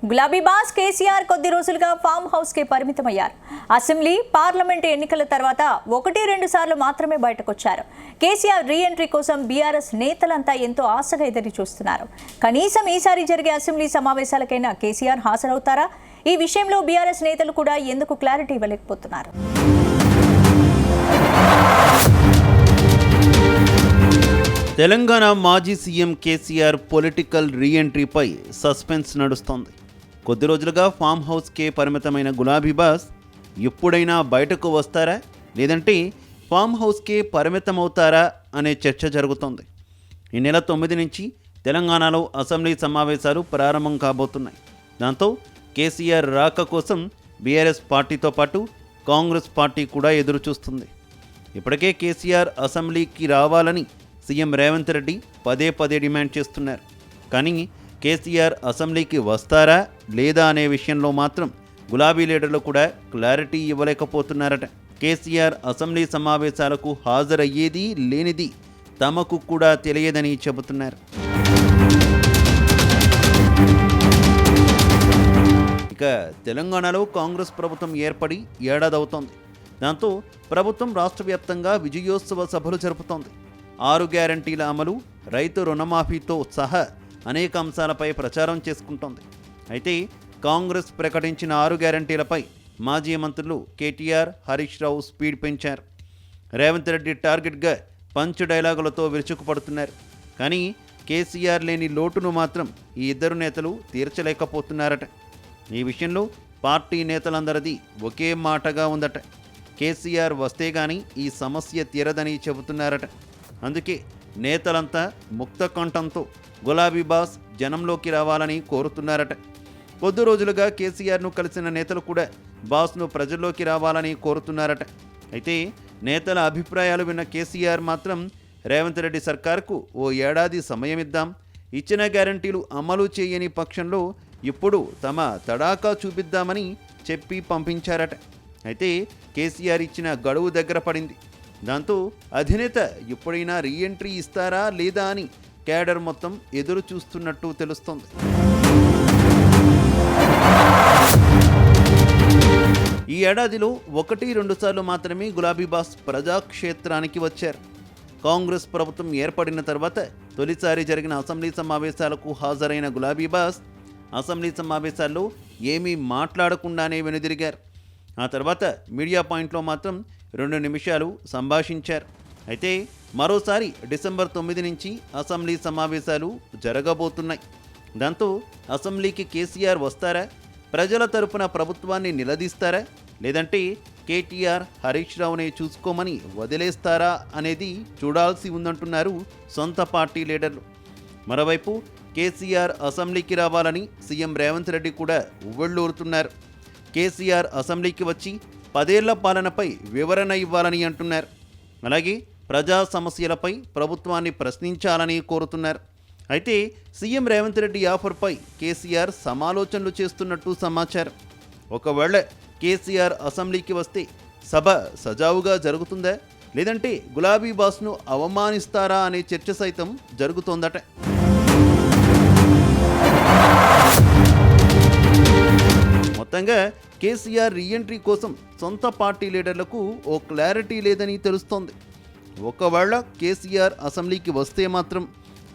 గులాబీ బాస్ కేసీఆర్ కొద్ది రోజులుగా ఫామ్ హౌస్ కి పరిమితమయ్యారు. అసెంబ్లీ, పార్లమెంట్ ఎన్నికల తర్వాత 1-2 సార్లు మాత్రమే బయటకొచ్చారు. కేసీఆర్ రీ ఎంట్రీ కోసం బీఆర్ఎస్ నేతలంతా ఎంతో ఆశగా ఎదురు చూస్తున్నారు. కనీసం ఈసారి జరిగే అసెంబ్లీ సమావేశాలకైనా కేసీఆర్ హాజరవుతారా? ఈ విషయంలో బీఆర్ఎస్ నేతలు కూడా ఎందుకు క్లారిటీ ఇవ్వలేకపోతున్నారు? తెలంగాణ మాజీ సీఎం కేసీఆర్ పొలిటికల్ రీ ఎంట్రీపై సస్పెన్స్ నడుస్తోంది. కొద్ది రోజులుగా ఫామ్ హౌస్కే పరిమితమైన గులాబీ బాస్ ఎప్పుడైనా బయటకు వస్తారా, లేదంటే ఫామ్ హౌస్కే పరిమితమవుతారా అనే చర్చ జరుగుతోంది. ఈ నెల 9 నుంచి తెలంగాణలో అసెంబ్లీ సమావేశాలు ప్రారంభం కాబోతున్నాయి. దాంతో కేసీఆర్ రాక కోసం బీఆర్ఎస్ పార్టీతో పాటు కాంగ్రెస్ పార్టీ కూడా ఎదురుచూస్తుంది. ఇప్పటికే కేసీఆర్ అసెంబ్లీకి రావాలని సీఎం రేవంత్ రెడ్డి పదే డిమాండ్ చేస్తున్నారు. కానీ కేసీఆర్ అసెంబ్లీకి వస్తారా లేదా అనే విషయంలో మాత్రం గులాబీ లీడర్లు కూడా క్లారిటీ ఇవ్వలేకపోతున్నారట. కేసీఆర్ అసెంబ్లీ సమావేశాలకు హాజరయ్యేది లేనిది తమకు కూడా తెలియదని చెబుతున్నారు. ఇక తెలంగాణలో కాంగ్రెస్ ప్రభుత్వం ఏర్పడి ఏడాది అవుతోంది. దాంతో ప్రభుత్వం రాష్ట్ర వ్యాప్తంగా విజయోత్సవ సభలు జరుపుతోంది. 6 గ్యారంటీల అమలు, రైతు రుణమాఫీతో సహా అనేక అంశాలపై ప్రచారం చేసుకుంటోంది. అయితే కాంగ్రెస్ ప్రకటించిన 6 గ్యారంటీలపై మాజీ మంత్రులు కేటీఆర్, హరీష్ రావు స్పీడ్ పెంచారు. రేవంత్ రెడ్డి టార్గెట్గా పంచ్ డైలాగులతో విరుచుకుపడుతున్నారు. కానీ కేసీఆర్ లేని లోటును మాత్రం ఈ ఇద్దరు నేతలు తీర్చలేకపోతున్నారట. ఈ విషయంలో పార్టీ నేతలందరిది ఒకే మాటగా ఉందట. కేసీఆర్ వస్తే గానీ ఈ సమస్య తీరదని చెబుతున్నారట. అందుకే నేతలంతా ముక్త కంఠంతో గులాబీ బాస్ జనంలోకి రావాలని కోరుతున్నారట. కొద్ది రోజులుగా కేసీఆర్ను కలిసిన నేతలు కూడా బాస్ను ప్రజల్లోకి రావాలని కోరుతున్నారట. అయితే నేతల అభిప్రాయాలు విన్న కేసీఆర్ మాత్రం రేవంత్ రెడ్డి సర్కార్కు ఓ ఏడాది సమయం ఇద్దాం, ఇచ్చిన గ్యారంటీలు అమలు చేయని పక్షంలో ఇప్పుడు తమ తడాకా చూపిద్దామని చెప్పి పంపించారట. అయితే కేసీఆర్ ఇచ్చిన గడువు దగ్గర పడింది. దాంతో అధినేత ఎప్పుడైనా రీఎంట్రీ ఇస్తారా లేదా అని క్యాడర్ మొత్తం ఎదురు చూస్తున్నట్టు తెలుస్తోంది. ఈ ఏడాదిలో 1-2 సార్లు మాత్రమే గులాబీ బాస్ ప్రజాక్షేత్రానికి వచ్చారు. కాంగ్రెస్ ప్రభుత్వం ఏర్పడిన తర్వాత తొలిసారి జరిగిన అసెంబ్లీ సమావేశాలకు హాజరైన గులాబీ బాస్ అసెంబ్లీ సమావేశాల్లో ఏమీ మాట్లాడకుండానే వెనుదిరిగారు. ఆ తర్వాత మీడియా పాయింట్లో మాత్రం 2 నిమిషాలు సంభాషించారు. అయితే మరోసారి డిసెంబర్ 9 నుంచి అసెంబ్లీ సమావేశాలు జరగబోతున్నాయి. దాంతో అసెంబ్లీకి కేసీఆర్ వస్తారా, ప్రజల తరపున ప్రభుత్వాన్ని నిలదీస్తారా, లేదంటే కేటీఆర్, హరీష్ రావునే చూసుకోమని వదిలేస్తారా అనేది చూడాల్సి ఉందంటున్నారు సొంత పార్టీ లీడర్లు. మరోవైపు కేసీఆర్ అసెంబ్లీకి రావాలని సీఎం రేవంత్ రెడ్డి కూడా ఉవ్వెళ్ళూరుతున్నారు. కేసీఆర్ అసెంబ్లీకి వచ్చి 10 ఏళ్ల పాలనపై వివరణ ఇవ్వాలని అంటున్నారు. అలాగే ప్రజా సమస్యలపై ప్రభుత్వాన్ని ప్రశ్నించాలని కోరుతున్నారు. అయితే సీఎం రేవంత్ రెడ్డి ఆఫర్పై కేసీఆర్ సమాలోచనలు చేస్తున్నట్టు సమాచారం. ఒకవేళ కేసీఆర్ అసెంబ్లీకి వస్తే సభ సజావుగా జరుగుతుందా, లేదంటే గులాబీ బాస్ను అవమానిస్తారా అనే చర్చ సైతం జరుగుతోందట. మొత్తంగా కేసీఆర్ రీఎంట్రీ కోసం సొంత పార్టీ లీడర్లకు ఓ క్లారిటీ లేదని తెలుస్తోంది. ఒకవేళ కేసీఆర్ అసెంబ్లీకి వస్తే మాత్రం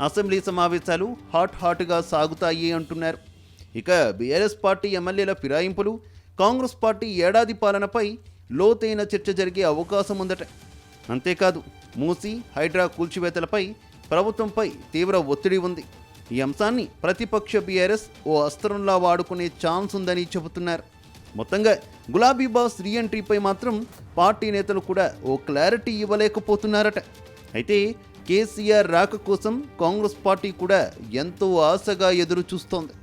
అసెంబ్లీ సమావేశాలు హాట్గా సాగుతాయి అంటున్నారు. ఇక బీఆర్ఎస్ పార్టీ ఎమ్మెల్యేల ఫిరాయింపులు, కాంగ్రెస్ పార్టీ ఏడాది పాలనపై లోతైన చర్చ జరిగే అవకాశం ఉందట. అంతేకాదు మూసీ, హైడ్రా కూల్చివేతలపై ప్రభుత్వంపై తీవ్ర ఒత్తిడి ఉంది. ఈ అంశాన్ని ప్రతిపక్ష బీఆర్ఎస్ ఓ అస్త్రంలా వాడుకునే ఛాన్స్ ఉందని చెబుతున్నారు. మొత్తంగా గులాబీ బాస్ రీఎంట్రీపై మాత్రం పార్టీ నేతలు కూడా ఓ క్లారిటీ ఇవ్వలేకపోతున్నారట. అయితే కేసీఆర్ రాక కోసం కాంగ్రెస్ పార్టీ కూడా ఎంతో ఆశగా ఎదురు చూస్తోంది.